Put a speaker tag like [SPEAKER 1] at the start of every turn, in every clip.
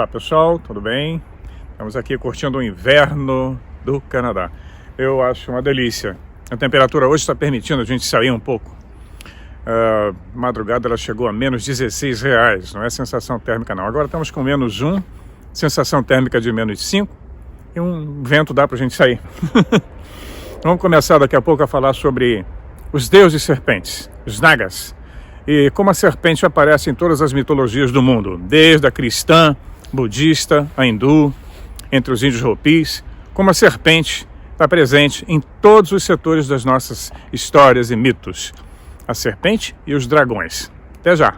[SPEAKER 1] Olá pessoal, tudo bem? Estamos aqui curtindo o inverno do Canadá. Eu acho uma delícia. A temperatura hoje está permitindo a gente sair um pouco. Madrugada ela chegou a menos 16 reais, não é sensação térmica não. Agora estamos com menos 1, sensação térmica de menos 5 e um vento dá para a gente sair. Vamos começar daqui a pouco a falar sobre os deuses serpentes, os Nagas, e como a serpente aparece em todas as mitologias do mundo, desde a cristã, budista, a hindu, entre os índios Hopis, como a serpente está presente em todos os setores das nossas histórias e mitos. A serpente e os dragões. Até já!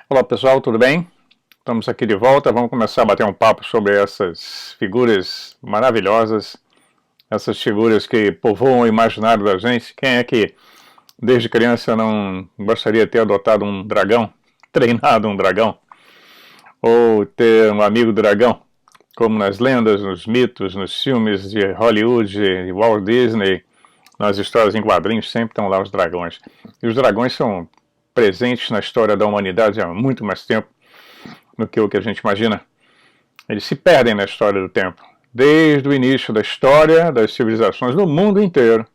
[SPEAKER 1] Olá pessoal, tudo bem? Estamos aqui de volta, vamos começar a bater um papo sobre essas figuras maravilhosas, essas figuras que povoam o imaginário da gente. Quem é que desde criança não gostaria de ter adotado um dragão, treinado um dragão, ou ter um amigo dragão, como nas lendas, nos mitos, nos filmes de Hollywood, de Walt Disney, nas histórias em quadrinhos, sempre estão lá os dragões. E os dragões são presentes na história da humanidade há muito mais tempo do que o que a gente imagina. Eles se perdem na história do tempo. Desde o início da história das civilizações no mundo inteiro,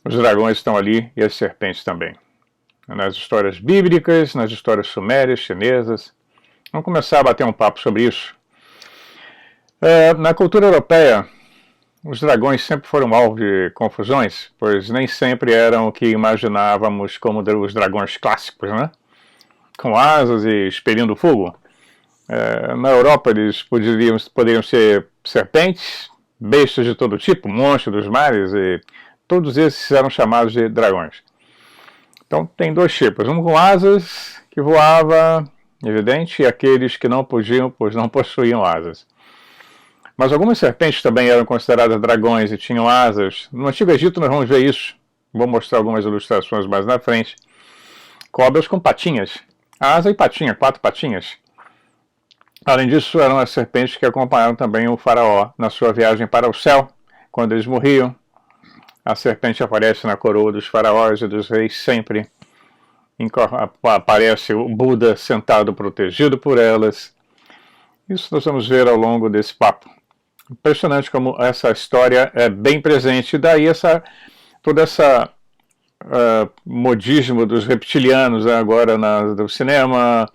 [SPEAKER 1] os dragões estão ali e as serpentes também. Nas histórias bíblicas, nas histórias sumérias, chinesas. Vamos começar a bater um papo sobre isso. Na cultura europeia, os dragões sempre foram alvo de confusões, pois nem sempre eram o que imaginávamos como os dragões clássicos, né? Com asas e expelindo fogo. Na Europa eles poderiam ser serpentes, bestas de todo tipo, monstros dos mares, e todos esses eram chamados de dragões. Então tem dois tipos, um com asas, que voava, evidente, e aqueles que não podiam, pois não possuíam asas. Mas algumas serpentes também eram consideradas dragões e tinham asas. No Antigo Egito nós vamos ver isso. Vou mostrar algumas ilustrações mais na frente. Cobras com patinhas. Asa e patinha, 4 patinhas. Além disso, eram as serpentes que acompanharam também o faraó na sua viagem para o céu. Quando eles morriam, a serpente aparece na coroa dos faraós e dos reis sempre. Aparece o Buda sentado protegido por elas. Isso nós vamos ver ao longo desse papo. Impressionante como essa história é bem presente. E daí todo esse modismo dos reptilianos, né, agora no cinema,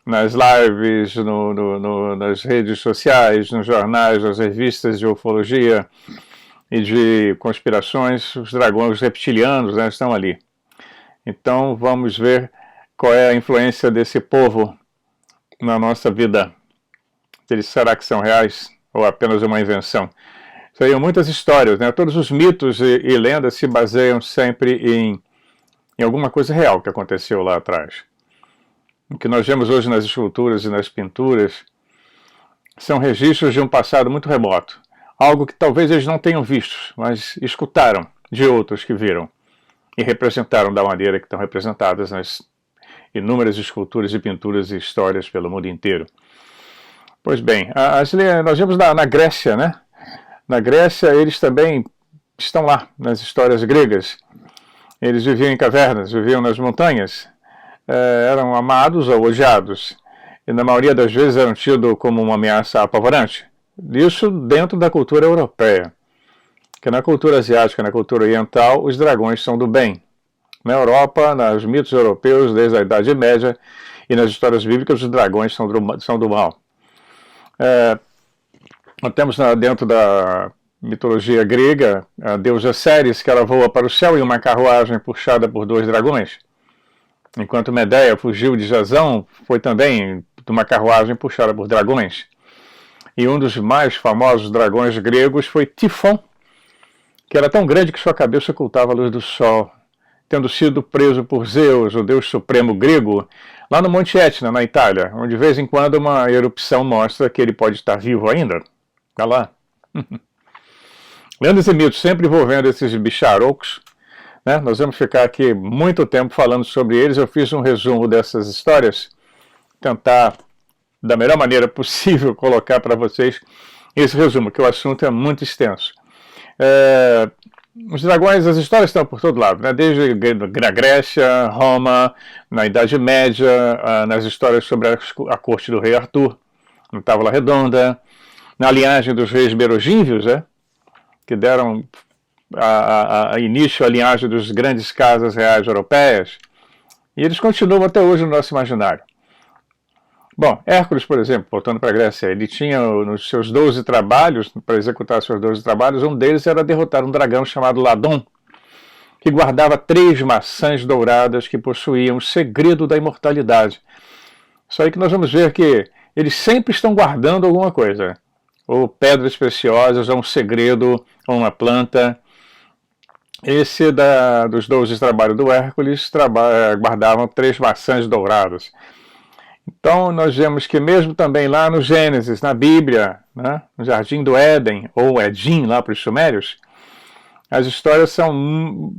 [SPEAKER 1] nas lives, nas redes sociais, nos jornais, nas revistas de ufologia e de conspirações, os dragões, os reptilianos, né, estão ali. Então vamos ver qual é a influência desse povo na nossa vida. Será que são reais ou apenas uma invenção? Seriam muitas histórias, né? Todos os mitos e lendas se baseiam sempre em alguma coisa real que aconteceu lá atrás. O que nós vemos hoje nas esculturas e nas pinturas são registros de um passado muito remoto. Algo que talvez eles não tenham visto, mas escutaram de outros que viram e representaram da maneira que estão representadas nas inúmeras esculturas e pinturas e histórias pelo mundo inteiro. Pois bem, nós vemos na Grécia, né? Na Grécia eles também estão lá, nas histórias gregas. Eles viviam em cavernas, viviam nas montanhas, eram amados ou odiados, e na maioria das vezes eram tidos como uma ameaça apavorante. Isso dentro da cultura europeia. Que na cultura asiática, na cultura oriental, os dragões são do bem. Na Europa, nos mitos europeus, desde a Idade Média, e nas histórias bíblicas, os dragões são do mal. Nós temos dentro da mitologia grega a deusa Ceres, que ela voa para o céu em uma carruagem puxada por 2 dragões. Enquanto Medeia fugiu de Jasão, foi também de uma carruagem puxada por dragões. E um dos mais famosos dragões gregos foi Tifon, que era tão grande que sua cabeça ocultava a luz do sol, tendo sido preso por Zeus, o deus supremo grego, lá no Monte Etna, na Itália, onde de vez em quando uma erupção mostra que ele pode estar vivo ainda. Olha lá. Lendas e mitos, sempre envolvendo esses bicharocos, né? Nós vamos ficar aqui muito tempo falando sobre eles. Eu fiz um resumo dessas histórias, tentar, da melhor maneira possível, colocar para vocês esse resumo, que o assunto é muito extenso. Os dragões, as histórias estão por todo lado, né? Desde a Grécia, Roma, na Idade Média, nas histórias sobre a corte do rei Arthur, na Távola Redonda, na linhagem dos reis merogínvios, né? Que deram a início à linhagem dos grandes casas reais europeias, e eles continuam até hoje no nosso imaginário. Bom, Hércules, por exemplo, voltando para a Grécia, ele tinha nos seus 12 trabalhos, para executar seus 12 trabalhos, um deles era derrotar um dragão chamado Ladon, que guardava 3 maçãs douradas que possuíam o segredo da imortalidade. Isso aí que nós vamos ver que eles sempre estão guardando alguma coisa, ou pedras preciosas, ou um segredo, ou uma planta. Esse dos 12 trabalhos do Hércules guardavam 3 maçãs douradas. Então nós vemos que mesmo também lá no Gênesis, na Bíblia, né, no Jardim do Éden, ou Éden lá para os sumérios, as histórias são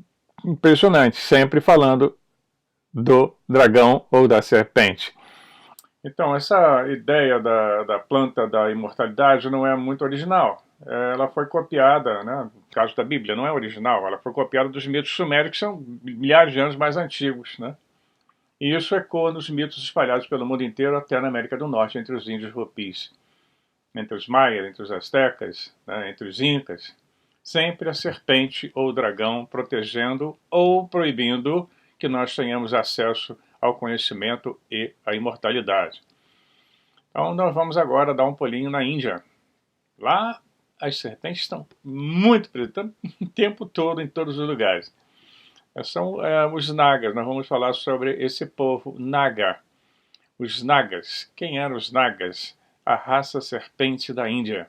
[SPEAKER 1] impressionantes, sempre falando do dragão ou da serpente. Então essa ideia da planta da imortalidade não é muito original. Ela foi copiada, né, no caso da Bíblia, não é original, ela foi copiada dos mitos sumérios, que são milhares de anos mais antigos, né? E isso ecoa nos mitos espalhados pelo mundo inteiro, até na América do Norte, entre os índios Hopis, entre os maias, entre os astecas, né, entre os incas. Sempre a serpente ou o dragão protegendo ou proibindo que nós tenhamos acesso ao conhecimento e à imortalidade. Então nós vamos agora dar um pulinho na Índia. Lá as serpentes estão muito presentes, o tempo todo, em todos os lugares. São os Nagas. Nós vamos falar sobre esse povo Naga. Os Nagas. Quem eram os Nagas? A raça serpente da Índia.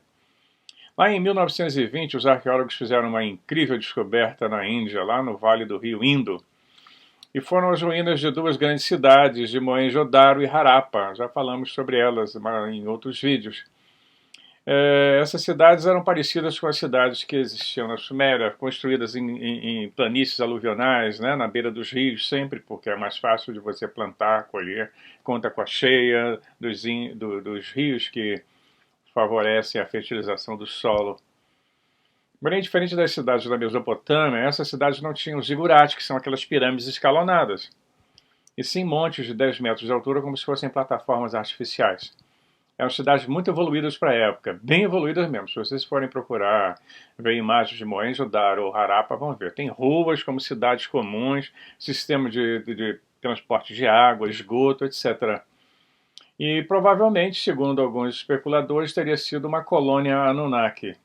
[SPEAKER 1] Lá em 1920, os arqueólogos fizeram uma incrível descoberta na Índia, lá no vale do rio Indo. E foram as ruínas de 2 grandes cidades, de Mohenjo-Daro e Harappa. Já falamos sobre elas em outros vídeos. Essas cidades eram parecidas com as cidades que existiam na Suméria, construídas em planícies aluvionais, né, na beira dos rios, sempre, porque é mais fácil de você plantar, colher, conta com a cheia dos rios que favorecem a fertilização do solo. Porém, diferente das cidades da Mesopotâmia, essas cidades não tinham zigurates, que são aquelas pirâmides escalonadas, e sim montes de 10 metros de altura, como se fossem plataformas artificiais. Eram cidades muito evoluídas para a época, bem evoluídas mesmo. Se vocês forem procurar ver imagens de Mohenjo-Daro ou Harappa, vão ver. Tem ruas como cidades comuns, sistema de transporte de água, esgoto, etc. E provavelmente, segundo alguns especuladores, teria sido uma colônia Anunnaki.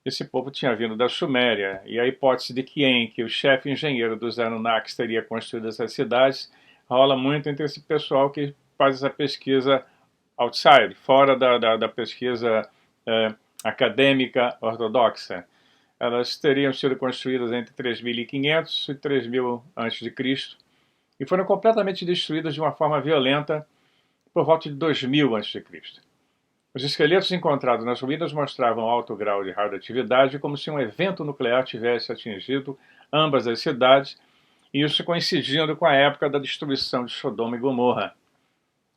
[SPEAKER 1] Esse povo tinha vindo da Suméria, e a hipótese de que o chefe engenheiro dos Anunnakis teria construído essas cidades, rola muito entre esse pessoal que faz essa pesquisa outside, fora da pesquisa acadêmica ortodoxa. Elas teriam sido construídas entre 3.500 e 3.000 a.C. e foram completamente destruídas de uma forma violenta por volta de 2.000 a.C. Os esqueletos encontrados nas ruínas mostravam alto grau de radioatividade, como se um evento nuclear tivesse atingido ambas as cidades, e isso coincidindo com a época da destruição de Sodoma e Gomorra,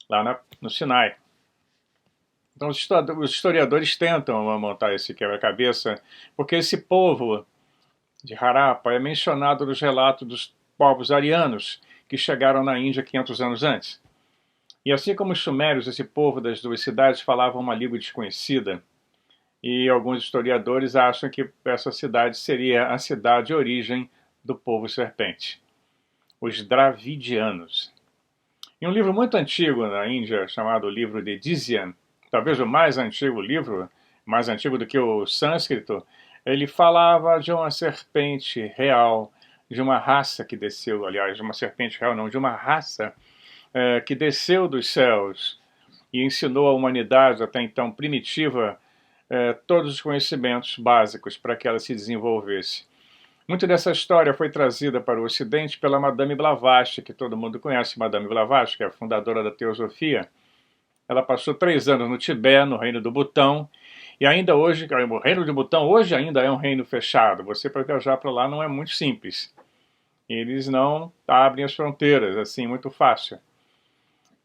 [SPEAKER 1] lá no Sinai. Então os historiadores tentam montar esse quebra-cabeça, porque esse povo de Harappa é mencionado nos relatos dos povos arianos que chegaram na Índia 500 anos antes. E assim como os sumérios, esse povo das 2 cidades falava uma língua desconhecida, e alguns historiadores acham que essa cidade seria a cidade de origem do povo serpente, os Dravidianos. Em um livro muito antigo na Índia, chamado Livro de Dizian, talvez o mais antigo livro, mais antigo do que o sânscrito, ele falava de uma serpente real, de uma raça que desceu, aliás, de uma serpente real não, de uma raça que desceu dos céus e ensinou à humanidade, até então primitiva, todos os conhecimentos básicos para que ela se desenvolvesse. Muito dessa história foi trazida para o Ocidente pela Madame Blavatsky, que todo mundo conhece. Madame Blavatsky, a fundadora da Teosofia. Ela passou 3 anos no Tibete, no reino do Butão, E ainda hoje, o reino de Butão hoje ainda é um reino fechado. Você para viajar para lá não é muito simples. Eles não abrem as fronteiras assim muito fácil.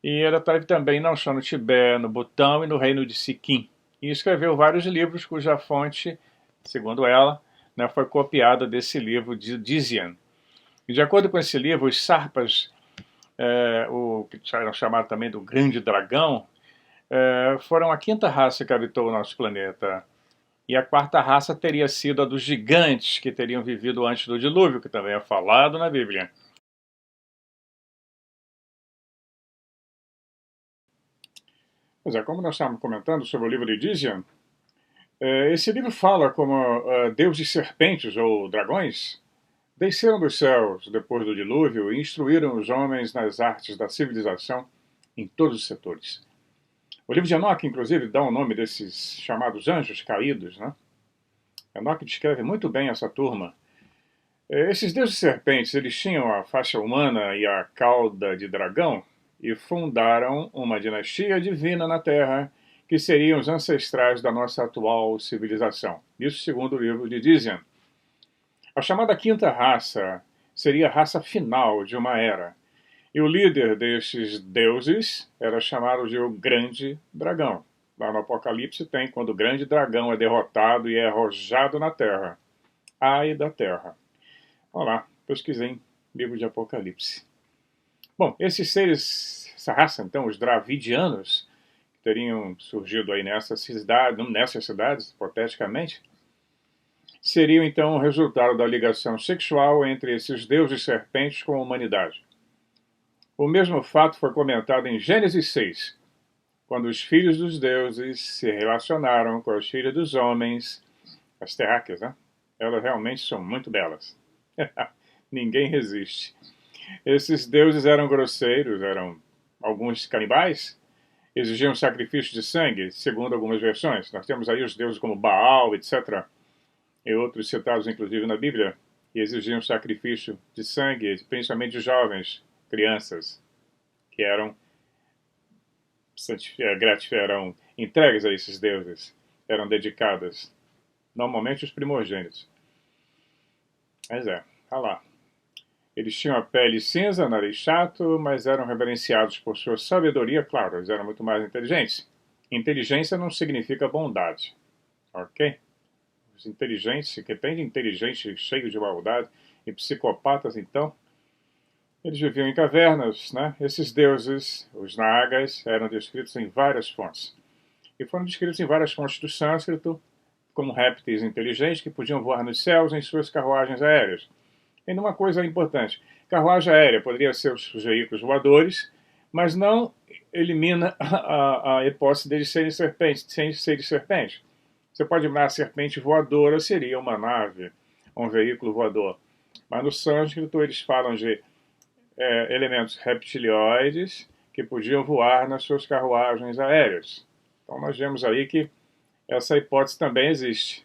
[SPEAKER 1] E ela teve também não só no Tibete, no Butão e no reino de Sikkim. E escreveu vários livros cuja fonte, segundo ela, né, foi copiada desse livro de Dizian. E de acordo com esse livro, os Sarpas, o que eram chamados também do Grande Dragão, foram a quinta raça que habitou o nosso planeta. E a quarta raça teria sido a dos gigantes que teriam vivido antes do dilúvio, que também é falado na Bíblia. Pois é, como nós estávamos comentando sobre o livro de Dizian, esse livro fala como deuses serpentes ou dragões desceram dos céus depois do dilúvio e instruíram os homens nas artes da civilização em todos os setores. O livro de Enoque, inclusive, dá o nome desses chamados anjos caídos, né? Enoque descreve muito bem essa turma. Esses deuses serpentes, eles tinham a faixa humana e a cauda de dragão e fundaram uma dinastia divina na Terra que seriam os ancestrais da nossa atual civilização. Isso segundo o livro de Dizian. A chamada quinta raça seria a raça final de uma era. E o líder destes deuses era chamado de o Grande Dragão. Lá no Apocalipse tem quando o grande dragão é derrotado e é arrojado na terra. Ai da terra. Olha lá, pesquisei em livro de Apocalipse. Bom, esses seres, essa raça então, os Dravidianos, que teriam surgido aí nessas cidades, hipoteticamente, seriam então o resultado da ligação sexual entre esses deuses serpentes com a humanidade. O mesmo fato foi comentado em Gênesis 6, quando os filhos dos deuses se relacionaram com as filhas dos homens, as terráqueas, né? Elas realmente são muito belas. Ninguém resiste. Esses deuses eram grosseiros, eram alguns canibais, exigiam sacrifício de sangue, segundo algumas versões. Nós temos aí os deuses como Baal, etc., e outros citados inclusive na Bíblia, e exigiam sacrifício de sangue, principalmente de jovens, crianças, que eram entregues a esses deuses, eram dedicadas, normalmente os primogênitos. Mas olha lá. Eles tinham a pele cinza, nariz chato, mas eram reverenciados por sua sabedoria, claro, eles eram muito mais inteligentes. Inteligência não significa bondade, ok? Os inteligentes, que tem de inteligente cheio de maldade, e psicopatas, então, eles viviam em cavernas, né? Esses deuses, os Nagas, eram descritos em várias fontes. E foram descritos em várias fontes do sânscrito como répteis inteligentes que podiam voar nos céus em suas carruagens aéreas. E uma coisa importante, carruagem aérea poderia ser os veículos voadores, mas não elimina a hipótese deles serem serpentes, sem serem serpentes. Você pode imaginar a serpente voadora seria uma nave, um veículo voador. Mas no sânscrito eles falam de elementos reptilioides que podiam voar nas suas carruagens aéreas. Então nós vemos aí que essa hipótese também existe.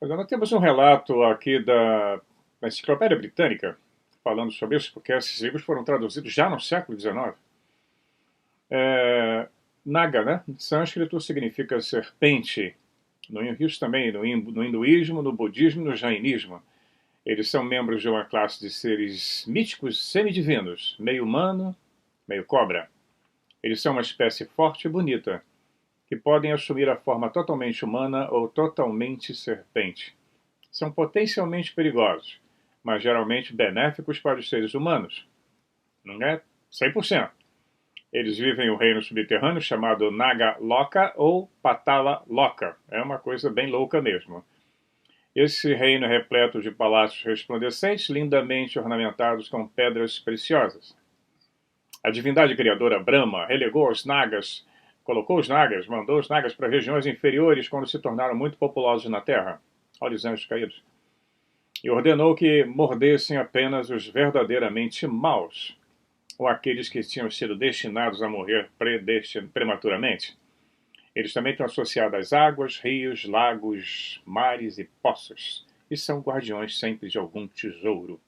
[SPEAKER 1] Mas nós temos um relato aqui da Enciclopédia Britânica falando sobre isso, porque esses livros foram traduzidos já no século XIX. Naga, né? Sânscrito significa serpente. Isso também no hinduísmo, no budismo e no jainismo. Eles são membros de uma classe de seres míticos semidivinos, meio humano, meio cobra. Eles são uma espécie forte e bonita, que podem assumir a forma totalmente humana ou totalmente serpente. São potencialmente perigosos, mas geralmente benéficos para os seres humanos. Não é 100%. Eles vivem o reino subterrâneo chamado Naga Loka ou Patala Loka. É uma coisa bem louca mesmo. Esse reino é repleto de palácios resplandecentes, lindamente ornamentados com pedras preciosas. A divindade criadora Brahma relegou os Nagas, mandou os Nagas para regiões inferiores quando se tornaram muito populosos na Terra. Olha os anjos caídos. E ordenou que mordessem apenas os verdadeiramente maus, ou aqueles que tinham sido destinados a morrer prematuramente. Eles também estão associados às águas, rios, lagos, mares e poços, e são guardiões sempre de algum tesouro.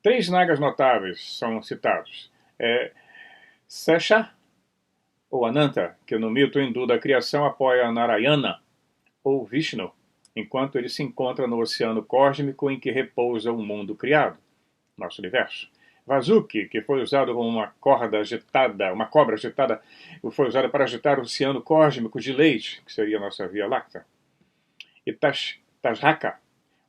[SPEAKER 1] 3 nagas notáveis são citados. Sesha, ou Ananta, que no mito hindu da criação apoia Narayana, ou Vishnu, enquanto ele se encontra no oceano cósmico em que repousa o mundo criado, nosso universo. Vasuki, que foi usado como uma cobra agitada, foi usada para agitar o oceano cósmico de leite, que seria a nossa Via Láctea. E Tajhaka,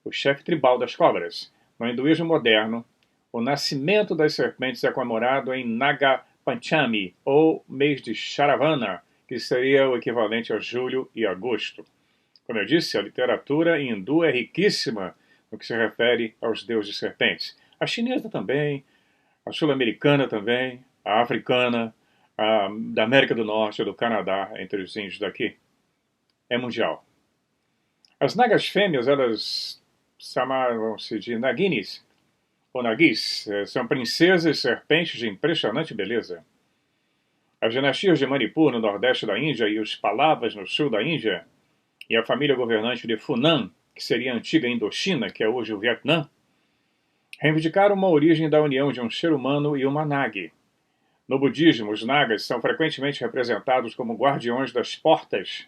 [SPEAKER 1] o chefe tribal das cobras. No hinduísmo moderno, o nascimento das serpentes é comemorado em Naga Panchami, ou mês de Sharavana, que seria o equivalente a julho e agosto. Como eu disse, a literatura hindu é riquíssima no que se refere aos deuses serpentes. A chinesa também, a sul-americana também, a africana, a da América do Norte, do Canadá, entre os índios daqui. É mundial. As nagas fêmeas, elas chamavam-se de naginis, ou nagis, são princesas serpentes de impressionante beleza. As dinastias de Manipur, no nordeste da Índia, e os Pallavas, no sul da Índia, e a família governante de Funan, que seria a antiga Indochina, que é hoje o Vietnã, reivindicaram uma origem da união de um ser humano e uma nagi. No budismo, os nagas são frequentemente representados como guardiões das portas,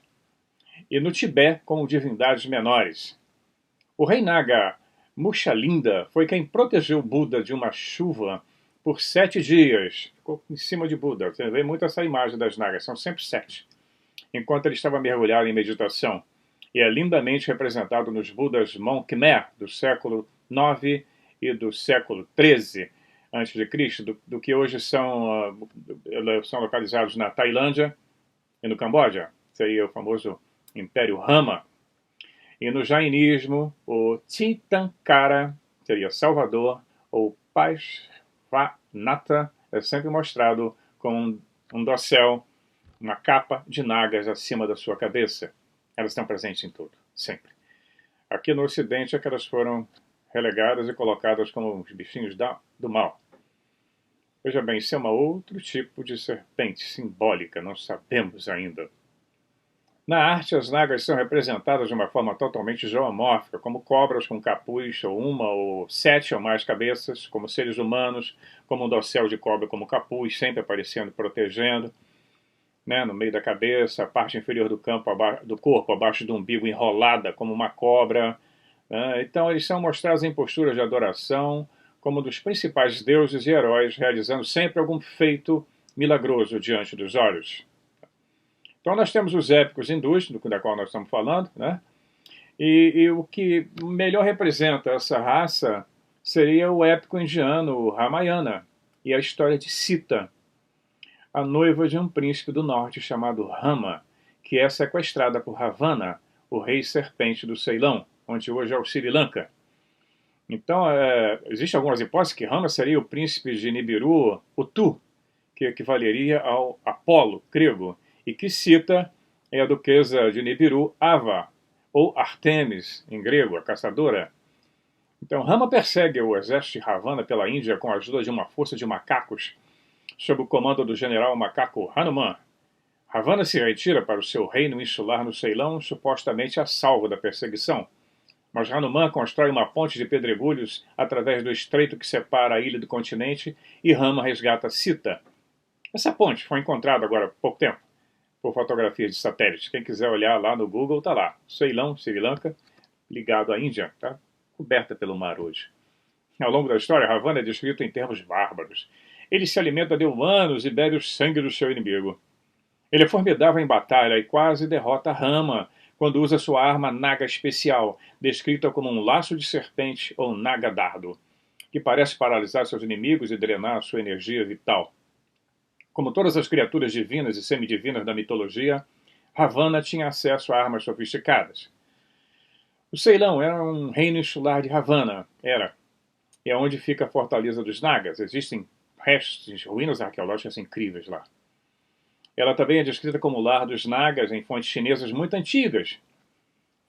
[SPEAKER 1] e no Tibete como divindades menores. O rei naga Muxalinda foi quem protegeu Buda de uma chuva por 7 dias. Ficou em cima de Buda. Você vê muito essa imagem das nagas, são sempre 7. Enquanto ele estava mergulhado em meditação. E é lindamente representado nos Budas Mon Khmer, do século IX e do século XIII a.C., do que hoje são localizados na Tailândia e no Camboja. Seria o famoso Império Rama. E no jainismo, o Tirthankara seria Salvador, ou Parsvanatha é sempre mostrado com um dossel, uma capa de nagas acima da sua cabeça. Elas estão presentes em tudo, sempre. Aqui no Ocidente é que elas foram relegadas e colocadas como os bichinhos do mal. Veja bem, isso é um outro tipo de serpente simbólica, não sabemos ainda. Na arte, as nagas são representadas de uma forma totalmente zoomórfica, como cobras com capuz, ou uma ou 7 ou mais cabeças, como seres humanos, como um dossel de cobra como capuz, sempre aparecendo, protegendo, né, no meio da cabeça, a parte inferior do corpo, abaixo do umbigo, enrolada como uma cobra. Né? Então, eles são mostrados em posturas de adoração, como dos principais deuses e heróis, realizando sempre algum feito milagroso diante dos olhos. Então nós temos os épicos hindus, da qual nós estamos falando, né? E o que melhor representa essa raça seria o épico indiano, o Ramayana, e a história de Sita, a noiva de um príncipe do norte chamado Rama, que é sequestrada por Ravana, o rei serpente do Ceilão, onde hoje é o Sri Lanka. Então, existem algumas hipóteses que Rama seria o príncipe de Nibiru, Utu, que equivaleria ao Apolo grego, e que Sita é a duquesa de Nibiru, Ava, ou Artemis, em grego, a caçadora. Então, Rama persegue o exército de Ravana pela Índia com a ajuda de uma força de macacos, sob o comando do general macaco Hanuman. Ravana se retira para o seu reino insular no Ceilão, supostamente a salvo da perseguição. Mas Hanuman constrói uma ponte de pedregulhos através do estreito que separa a ilha do continente e Rama resgata Sita. Essa ponte foi encontrada agora há pouco tempo por fotografias de satélite. Quem quiser olhar lá no Google, está lá. Ceilão, Sri Lanka, ligado à Índia, está coberta pelo mar hoje. Ao longo da história, Ravana é descrito em termos bárbaros. Ele se alimenta de humanos e bebe o sangue do seu inimigo. Ele é formidável em batalha e quase derrota Rama quando usa sua arma Naga especial, descrita como um laço de serpente ou Naga dardo, que parece paralisar seus inimigos e drenar sua energia vital. Como todas as criaturas divinas e semidivinas da mitologia, Ravana tinha acesso a armas sofisticadas. O Ceilão era um reino insular de Ravana, e é onde fica a Fortaleza dos Nagas. Existem restos, ruínas arqueológicas incríveis lá. Ela também é descrita como lar dos Nagas em fontes chinesas muito antigas.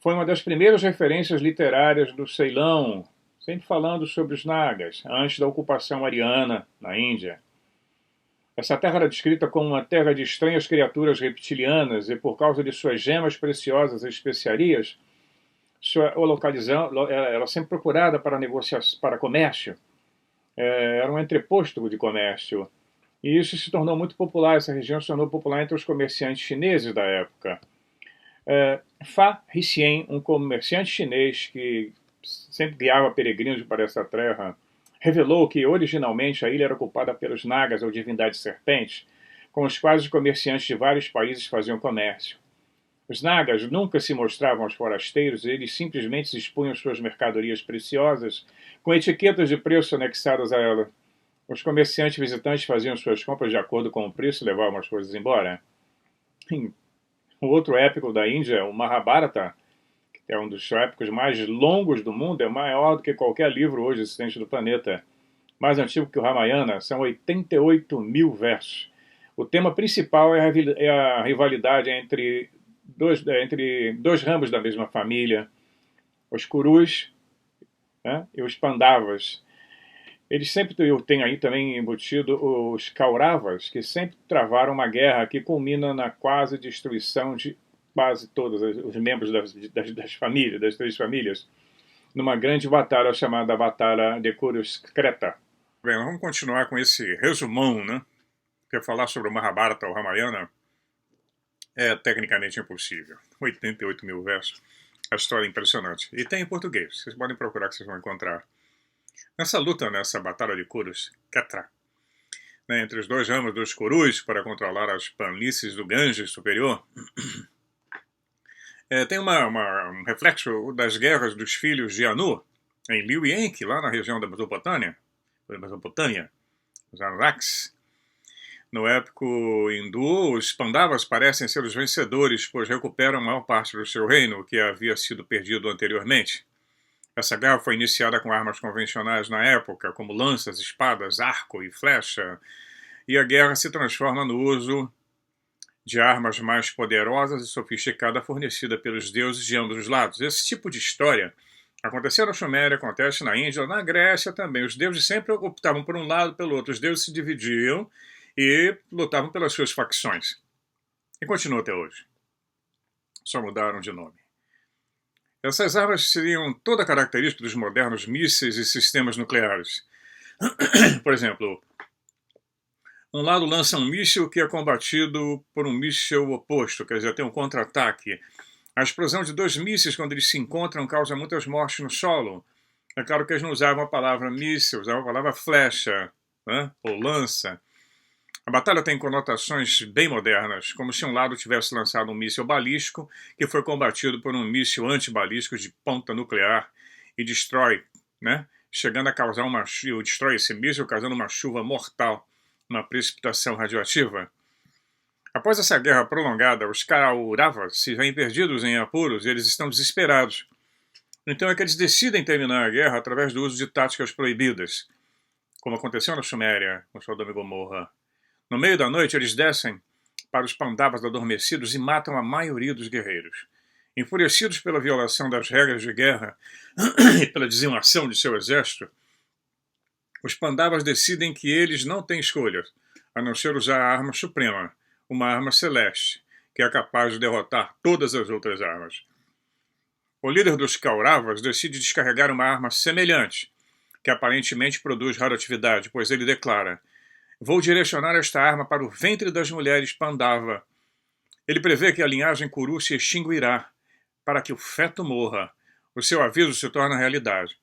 [SPEAKER 1] Foi uma das primeiras referências literárias do Ceilão, sempre falando sobre os Nagas, antes da ocupação ariana na Índia. Essa terra era descrita como uma terra de estranhas criaturas reptilianas e, por causa de suas gemas preciosas e especiarias, sua localização era sempre procurada para comércio. Era um entreposto de comércio. E isso se tornou muito popular, essa região se tornou popular entre os comerciantes chineses da época. Fa Hsien, um comerciante chinês que sempre guiava peregrinos para essa terra, revelou que originalmente a ilha era ocupada pelos nagas, ou divindades serpentes, com os quais os comerciantes de vários países faziam comércio. Os nagas nunca se mostravam aos forasteiros, eles simplesmente expunham suas mercadorias preciosas com etiquetas de preço anexadas a ela. Os comerciantes visitantes faziam suas compras de acordo com o preço e levavam as coisas embora. O outro épico da Índia, o Mahabharata, que é um dos épicos mais longos do mundo, é maior do que qualquer livro hoje existente do planeta. Mais antigo que o Ramayana, são 88 mil versos. O tema principal é a rivalidade entre dois ramos da mesma família, os Kurus, né, e os Pandavas. Eles sempre têm aí também embutido os Kauravas, que sempre travaram uma guerra que culmina na quase destruição de quase todos os membros das famílias, das três famílias, numa grande batalha chamada Batalha de Kurukshetra. Bem, vamos continuar com esse resumão, né? Porque falar sobre o Mahabharata ou Ramayana é tecnicamente impossível. 88 mil versos. A história é impressionante. E tem em português. Vocês podem procurar que vocês vão encontrar. Nessa luta, nessa batalha de Kurukshetra, né, entre os dois ramos dos Kurus para controlar as planícies do Ganges superior, tem um reflexo das guerras dos filhos de Anu, em Liu e Enki, lá na região da Mesopotâmia, os Anuraks. No épico hindu, os Pandavas parecem ser os vencedores, pois recuperam a maior parte do seu reino, que havia sido perdido anteriormente. Essa guerra foi iniciada com armas convencionais na época, como lanças, espadas, arco e flecha, e a guerra se transforma no uso de armas mais poderosas e sofisticadas fornecidas pelos deuses de ambos os lados. Esse tipo de história aconteceu na Suméria, acontece na Índia, na Grécia também. Os deuses sempre optavam por um lado pelo outro. Os deuses se dividiam e lutavam pelas suas facções. E continua até hoje. Só mudaram de nome. Essas armas seriam toda a característica dos modernos mísseis e sistemas nucleares. Por exemplo, um lado lança um míssil que é combatido por um míssil oposto, quer dizer, tem um contra-ataque. A explosão de dois mísseis, quando eles se encontram, causa muitas mortes no solo. É claro que eles não usavam a palavra míssil, usavam a palavra flecha, né? Ou lança. A batalha tem conotações bem modernas, como se um lado tivesse lançado um míssil balístico que foi combatido por um míssil antibalístico de ponta nuclear e destrói, né? Chegando a causar destrói esse míssil, causando uma chuva mortal, uma precipitação radioativa. Após essa guerra prolongada, os Kauravas se veem perdidos em apuros e eles estão desesperados. Então é que eles decidem terminar a guerra através do uso de táticas proibidas, como aconteceu na Suméria, com Sodoma e Gomorra. No meio da noite, eles descem para os Pandavas adormecidos e matam a maioria dos guerreiros. Enfurecidos pela violação das regras de guerra e pela dizimação de seu exército, os Pandavas decidem que eles não têm escolha, a não ser usar a arma suprema, uma arma celeste, que é capaz de derrotar todas as outras armas. O líder dos Kauravas decide descarregar uma arma semelhante, que aparentemente produz radioatividade, pois ele declara: vou direcionar esta arma para o ventre das mulheres Pandava. Ele prevê que a linhagem Kuru se extinguirá, para que o feto morra. O seu aviso se torna realidade,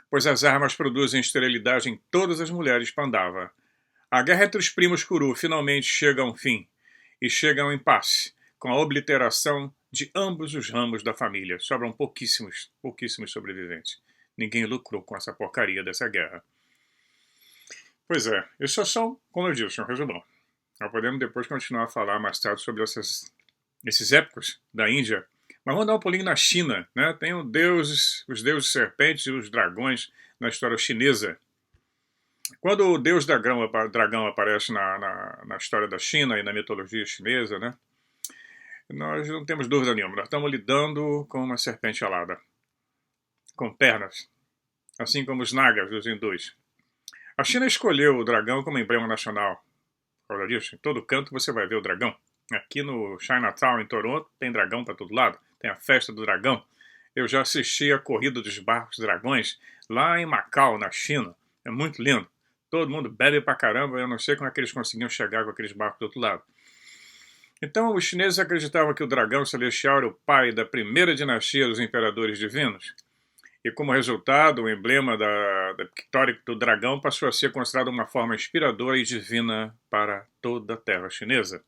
[SPEAKER 1] pois as armas produzem esterilidade em todas as mulheres Pandava. A guerra entre os primos Kuru finalmente chega a um fim, e chega a um impasse, com a obliteração de ambos os ramos da família. Sobram pouquíssimos sobreviventes. Ninguém lucrou com essa porcaria dessa guerra. Pois é, isso é só, como eu disse, um resumão. Nós podemos depois continuar a falar mais tarde sobre esses épicos da Índia. Mas vamos dar um pulinho na China, né? Tem os deuses serpentes e os dragões na história chinesa. Quando o deus dragão aparece na história da China e na mitologia chinesa, né? Nós não temos dúvida nenhuma. Nós estamos lidando com uma serpente alada, com pernas, assim como os nagas dos hindus. A China escolheu o dragão como emblema nacional. Por causa disso, em todo canto você vai ver o dragão. Aqui no Chinatown, em Toronto, tem dragão para todo lado. Tem a festa do dragão. Eu já assisti a corrida dos barcos dragões lá em Macau, na China. É muito lindo. todo mundo bebe pra caramba, eu não sei como é que eles conseguiam chegar com aqueles barcos do outro lado. Então, os chineses acreditavam que o dragão celestial era o pai da primeira dinastia dos imperadores divinos, e como resultado, o emblema da pictórica do dragão passou a ser considerado uma forma inspiradora e divina para toda a terra chinesa.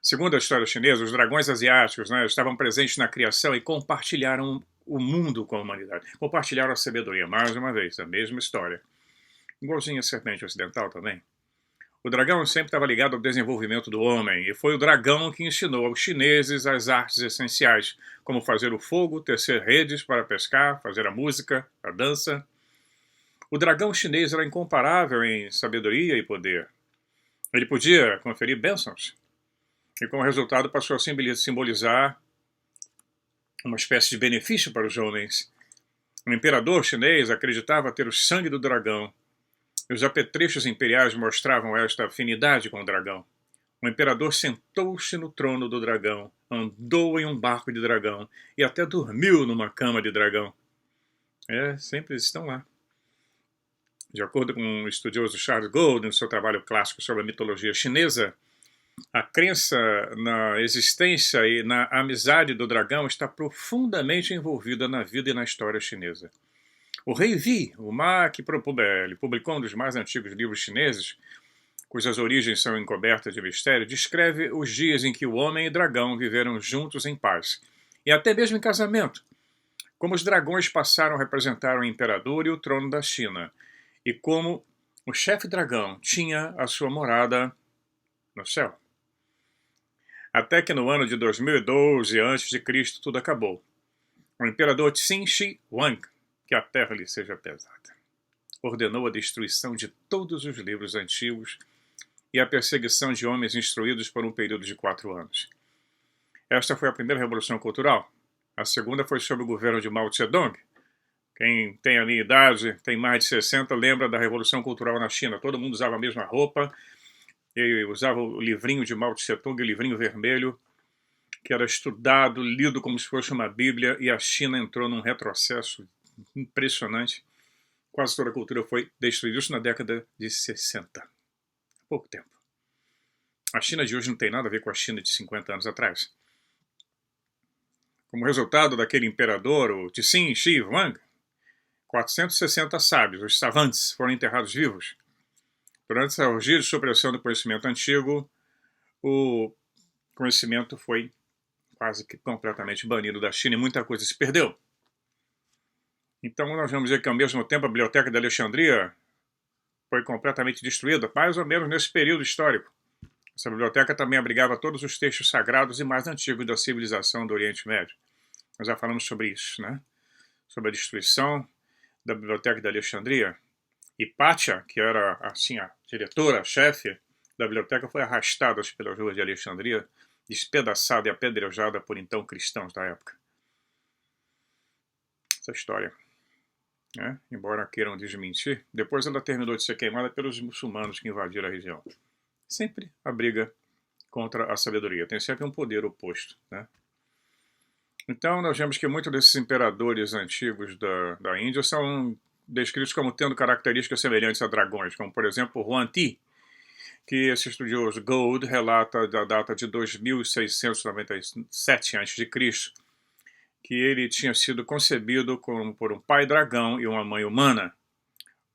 [SPEAKER 1] Segundo a história chinesa, os dragões asiáticos, né, estavam presentes na criação e compartilharam o mundo com a humanidade. Compartilharam a sabedoria, mais uma vez, a mesma história. Igualzinho a serpente ocidental também. O dragão sempre estava ligado ao desenvolvimento do homem, e foi o dragão que ensinou aos chineses as artes essenciais, como fazer o fogo, tecer redes para pescar, fazer a música, a dança. O dragão chinês era incomparável em sabedoria e poder. Ele podia conferir bênçãos, e como resultado passou a simbolizar uma espécie de benefício para os homens. O imperador chinês acreditava ter o sangue do dragão, e os apetrechos imperiais mostravam esta afinidade com o dragão. O imperador sentou-se no trono do dragão, andou em um barco de dragão e até dormiu numa cama de dragão. Sempre eles estão lá. De acordo com o estudioso Charles Gould, no seu trabalho clássico sobre a mitologia chinesa, a crença na existência e na amizade do dragão está profundamente envolvida na vida e na história chinesa. O Rei Vi, o Ma, que ele publicou um dos mais antigos livros chineses, cujas origens são encobertas de mistério, descreve os dias em que o homem e o dragão viveram juntos em paz, e até mesmo em casamento, como os dragões passaram a representar o imperador e o trono da China, e como o chefe dragão tinha a sua morada no céu. Até que no ano de 2012 a.C., tudo acabou. O imperador Qin Shi Huang, que a terra lhe seja pesada, ordenou a destruição de todos os livros antigos e a perseguição de homens instruídos por um período de 4 anos. Esta foi a primeira revolução cultural. A segunda foi sob o governo de Mao Zedong. Quem tem a minha idade, tem mais de 60, lembra da Revolução Cultural na China. Todo mundo usava a mesma roupa e usava o livrinho de Mao Tse-tung, o livrinho vermelho, que era estudado, lido como se fosse uma bíblia, e a China entrou num retrocesso impressionante. Quase toda a cultura foi destruída. Isso na década de 60. Há pouco tempo. A China de hoje não tem nada a ver com a China de 50 anos atrás. Como resultado daquele imperador, o Qin Shi Huang, 460 sábios, os savantes, foram enterrados vivos. Durante essa orgia de supressão do conhecimento antigo, o conhecimento foi quase que completamente banido da China e muita coisa se perdeu. Então nós vamos dizer que ao mesmo tempo a Biblioteca de Alexandria foi completamente destruída, mais ou menos nesse período histórico. Essa biblioteca também abrigava todos os textos sagrados e mais antigos da civilização do Oriente Médio. Nós já falamos sobre isso, né? Sobre a destruição da Biblioteca de Alexandria. Hipátia, que era assim a diretora, a chefe da biblioteca, foi arrastada pelas ruas de Alexandria, despedaçada e apedrejada por então cristãos da época. Essa história, né? Embora queiram desmentir, depois ela terminou de ser queimada pelos muçulmanos que invadiram a região. Sempre a briga contra a sabedoria, tem sempre um poder oposto, né? Então nós vemos que muitos desses imperadores antigos da Índia são descritos como tendo características semelhantes a dragões, como por exemplo Huan Ti, que esse estudioso Gould relata da data de 2697 a.C., que ele tinha sido concebido por um pai dragão e uma mãe humana.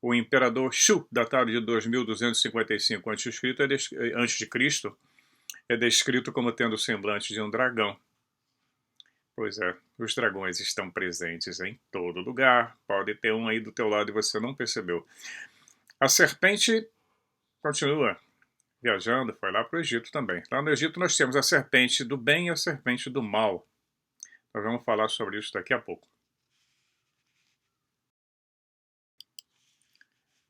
[SPEAKER 1] O imperador Shu, datado de 2255 a.C., é descrito como tendo o semblante de um dragão. Pois é, os dragões estão presentes em todo lugar. Pode ter um aí do teu lado e você não percebeu. A serpente continua viajando, foi lá para o Egito também. Lá no Egito nós temos a serpente do bem e a serpente do mal. Nós vamos falar sobre isso daqui a pouco.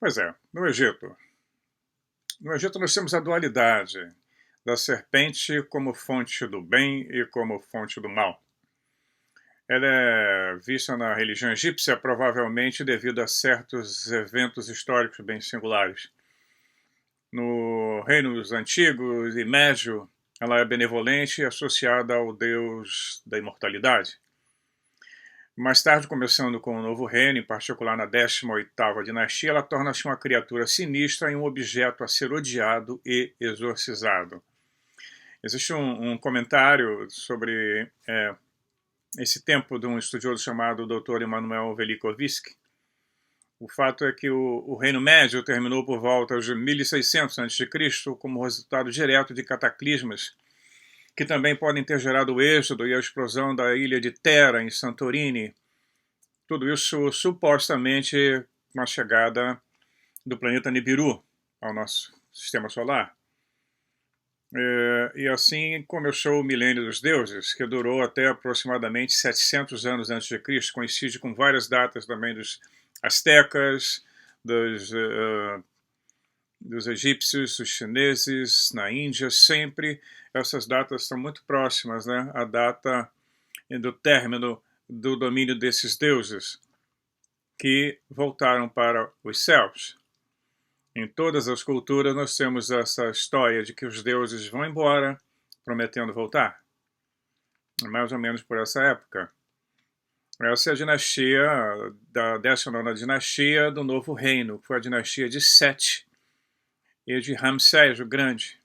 [SPEAKER 1] Pois é, no Egito. No Egito nós temos a dualidade da serpente como fonte do bem e como fonte do mal. Ela é vista na religião egípcia provavelmente devido a certos eventos históricos bem singulares. No reinos antigos e médio, ela é benevolente e associada ao deus da imortalidade. Mais tarde, começando com o Novo Reino, em particular na 18ª dinastia, ela torna-se uma criatura sinistra e um objeto a ser odiado e exorcizado. Existe um comentário sobre esse tempo de um estudioso chamado Dr. Emanuel Velikovsky. O fato é que o Reino Médio terminou por volta de 1600 a.C. como resultado direto de cataclismas que também podem ter gerado o êxodo e a explosão da ilha de Thera, em Santorini. Tudo isso supostamente com a chegada do planeta Nibiru ao nosso sistema solar. E assim começou o milênio dos deuses, que durou até aproximadamente 700 anos antes de Cristo, coincide com várias datas também dos astecas, dos egípcios, dos chineses, na Índia, sempre essas datas estão muito próximas, né? A data do término do domínio desses deuses, que voltaram para os céus. Em todas as culturas nós temos essa história de que os deuses vão embora, prometendo voltar. Mais ou menos por essa época. Essa é a dinastia, da 19ª dinastia do Novo Reino, que foi a dinastia de Sete e de Ramsés o Grande.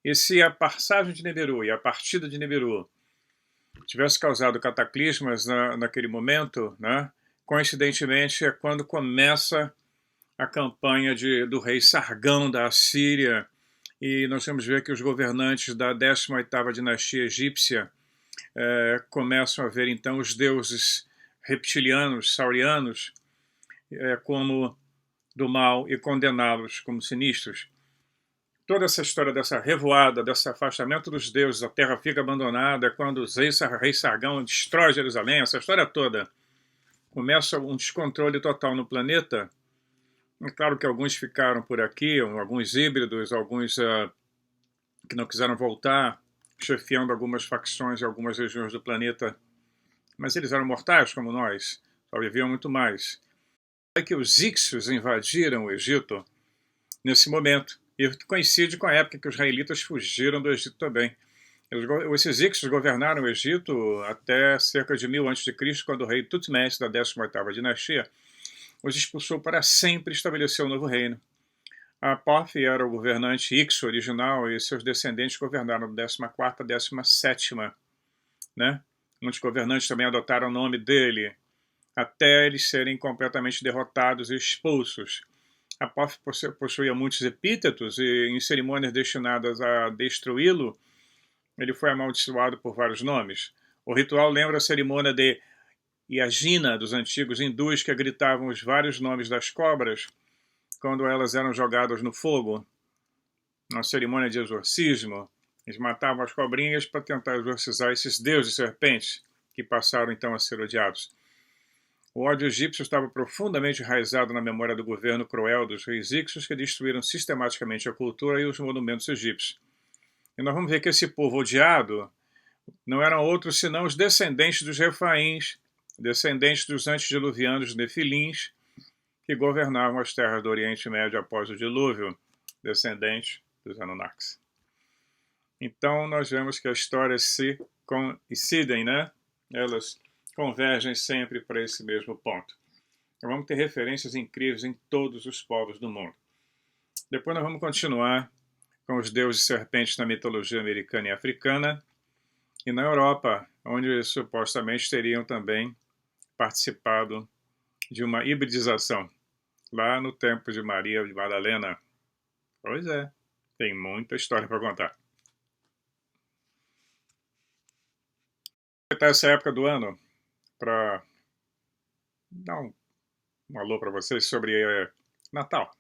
[SPEAKER 1] E se a passagem de Nibiru e a partida de Nibiru tivesse causado cataclismas naquele momento, né, coincidentemente é quando começa a campanha do rei Sargão da Assíria, e nós vamos ver que os governantes da 18ª dinastia egípcia começam a ver então os deuses reptilianos, saurianos, como do mal e condená-los como sinistros. Toda essa história dessa revoada, desse afastamento dos deuses, a terra fica abandonada, quando o rei Sargão destrói Jerusalém, essa história toda, começa um descontrole total no planeta. É claro que alguns ficaram por aqui, alguns híbridos, alguns que não quiseram voltar, chefiando algumas facções em algumas regiões do planeta, mas eles eram mortais como nós, só viviam muito mais. É que os íxios invadiram o Egito nesse momento, e coincide com a época que os israelitas fugiram do Egito também. Esses íxios governaram o Egito até cerca de 1000 a.C., quando o rei Tutmés, da 18ª dinastia, os expulsou para sempre e estabeleceu um novo reino. Apof era o governante Ixo original e seus descendentes governaram da 14ª a 17ª. Né? Muitos governantes também adotaram o nome dele, até eles serem completamente derrotados e expulsos. Apof possuía muitos epítetos e em cerimônias destinadas a destruí-lo, ele foi amaldiçoado por vários nomes. O ritual lembra a cerimônia de Yajna dos antigos hindus, que gritavam os vários nomes das cobras quando elas eram jogadas no fogo. Na cerimônia de exorcismo, eles matavam as cobrinhas para tentar exorcizar esses deuses serpentes, que passaram então a ser odiados. O ódio egípcio estava profundamente enraizado na memória do governo cruel dos reis íxios, que destruíram sistematicamente a cultura e os monumentos egípcios. E nós vamos ver que esse povo odiado não eram outros senão os descendentes dos Refaíns, descendentes dos antediluvianos Nefilins, que governavam as terras do Oriente Médio após o dilúvio, descendentes dos Anunnakis. Então nós vemos que as histórias se coincidem, né? Elas convergem sempre para esse mesmo ponto. Então, vamos ter referências incríveis em todos os povos do mundo. Depois nós vamos continuar com os deuses serpentes na mitologia americana e africana, e na Europa, onde supostamente teriam também participado de uma hibridização, lá no tempo de Maria de Madalena. Pois é, tem muita história para contar. Aproveitar essa época do ano para dar um alô para vocês sobre Natal.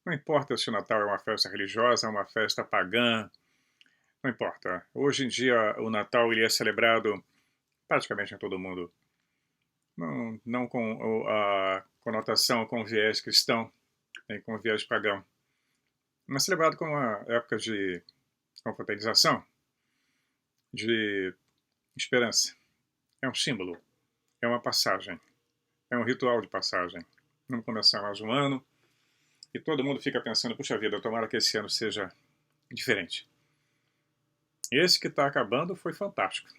[SPEAKER 1] Não importa se o Natal é uma festa religiosa, uma festa pagã, não importa. Hoje em dia o Natal ele é celebrado praticamente em todo mundo. Não com a conotação com viés cristão, nem com viés pagão. Mas celebrado como uma época de confraternização, de esperança. É um símbolo, é uma passagem, é um ritual de passagem. Vamos começar mais um ano e todo mundo fica pensando, puxa vida, tomara que esse ano seja diferente. Esse que está acabando foi fantástico.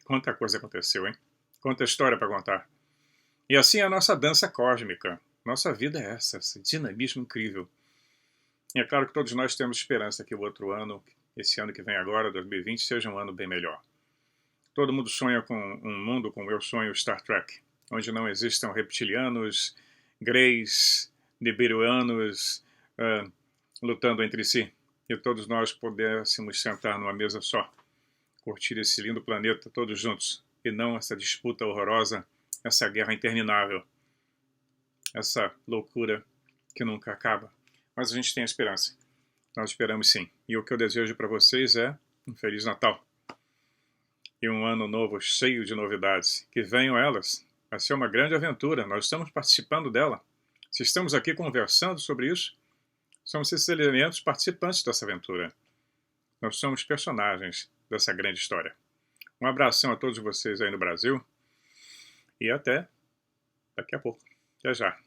[SPEAKER 1] Quanta coisa aconteceu, hein? quanta história para contar. E assim é a nossa dança cósmica. Nossa vida é essa, esse dinamismo incrível. E é claro que todos nós temos esperança que o outro ano, esse ano que vem agora, 2020, seja um ano bem melhor. Todo mundo sonha com um mundo como eu sonho Star Trek, onde não existam reptilianos, greys, nibiruanos lutando entre si, e todos nós pudéssemos sentar numa mesa só, curtir esse lindo planeta todos juntos, e não essa disputa horrorosa, essa guerra interminável, essa loucura que nunca acaba. Mas a gente tem a esperança. Nós esperamos sim. E o que eu desejo para vocês é um Feliz Natal. E um ano novo cheio de novidades. Que venham elas. Vai ser uma grande aventura. Nós estamos participando dela. Se estamos aqui conversando sobre isso, somos esses elementos participantes dessa aventura. Nós somos personagens dessa grande história. Um abração a todos vocês aí no Brasil. E até daqui a pouco. Até já.